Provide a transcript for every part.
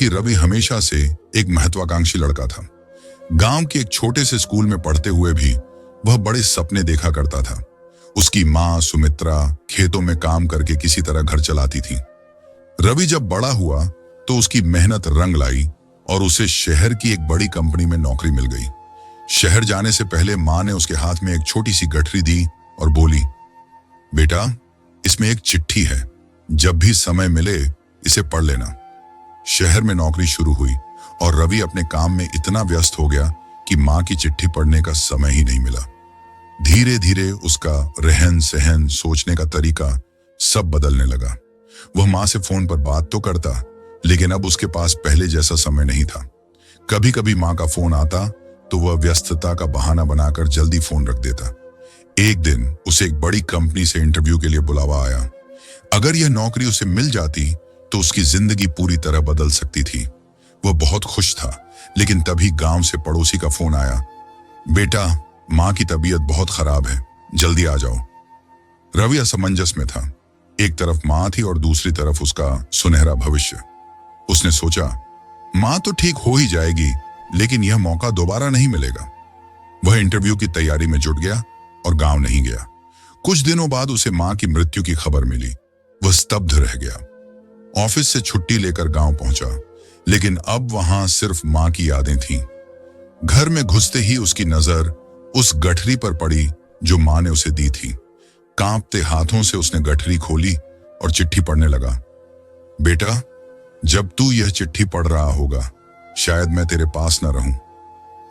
साथ ही रवि हमेशा से एक महत्वाकांक्षी लड़का था। गांव के एक छोटे से स्कूल में पढ़ते हुए भी वह बड़े सपने देखा करता था। उसकी माँ सुमित्रा खेतों में काम करके किसी तरह घर चलाती थी। रवि जब बड़ा हुआ तो उसकी मेहनत रंग लाई और उसे शहर की एक बड़ी कंपनी में नौकरी मिल गई। शहर जाने से पहले माँ ने उसके हाथ में एक छोटी सी गठरी दी और बोली, बेटा, इसमें एक चिट्ठी है, जब भी समय मिले इसे पढ़ लेना। शहर में नौकरी शुरू हुई और रवि अपने काम में इतना व्यस्त हो गया कि माँ की चिट्ठी पढ़ने का समय ही नहीं मिला। धीरे धीरे उसका रहन सहन, सोचने का तरीका सब बदलने लगा। वह माँ से फोन पर बात तो करता, लेकिन अब उसके पास पहले जैसा समय नहीं था। कभी कभी माँ का फोन आता तो वह व्यस्तता का बहाना बनाकर जल्दी फोन रख देता। एक दिन उसे एक बड़ी कंपनी से इंटरव्यू के लिए बुलावा आया। अगर यह नौकरी उसे मिल जाती तो उसकी जिंदगी पूरी तरह बदल सकती थी। वह बहुत खुश था, लेकिन तभी गांव से पड़ोसी का फोन आया, बेटा, माँ की तबीयत बहुत खराब है, जल्दी आ जाओ। रवि असमंजस में था। एक तरफ माँ थी और दूसरी तरफ उसका सुनहरा भविष्य। उसने सोचा, माँ तो ठीक हो ही जाएगी, लेकिन यह मौका दोबारा नहीं मिलेगा। वह इंटरव्यू की तैयारी में जुट गया और गांव नहीं गया। कुछ दिनों बाद उसे माँ की मृत्यु की खबर मिली। वह स्तब्ध रह गया। ऑफिस से छुट्टी लेकर गांव पहुंचा, लेकिन अब वहां सिर्फ माँ की यादें थीं। घर में घुसते ही उसकी नजर उस गठरी पर पड़ी जो माँ ने उसे दी थी। कांपते हाथों से उसने गठरी खोली और चिट्ठी पढ़ने लगा। बेटा, जब तू यह चिट्ठी पढ़ रहा होगा, शायद मैं तेरे पास न रहूं,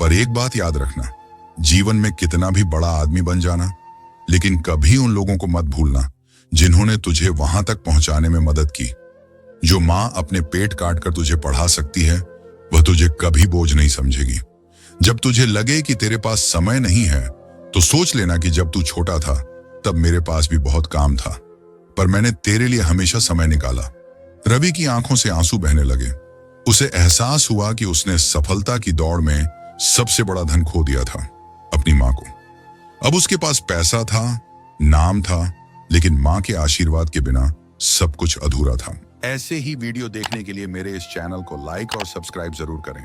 पर एक बात याद रखना, जीवन में कितना भी बड़ा आदमी बन जाना, लेकिन कभी उन लोगों को मत भूलना जिन्होंने तुझे वहां तक पहुंचाने में मदद की। जो माँ अपने पेट काटकर तुझे पढ़ा सकती है, वह तुझे कभी बोझ नहीं समझेगी। जब तुझे लगे कि तेरे पास समय नहीं है, तो सोच लेना कि जब तू छोटा था तब मेरे पास भी बहुत काम था, पर मैंने तेरे लिए हमेशा समय निकाला। रवि की आंखों से आंसू बहने लगे। उसे एहसास हुआ कि उसने सफलता की दौड़ में सबसे बड़ा धन खो दिया था, अपनी माँ को। अब उसके पास पैसा था, नाम था, लेकिन माँ के आशीर्वाद के बिना सब कुछ अधूरा था। ऐसे ही वीडियो देखने के लिए मेरे इस चैनल को लाइक और सब्सक्राइब जरूर करें।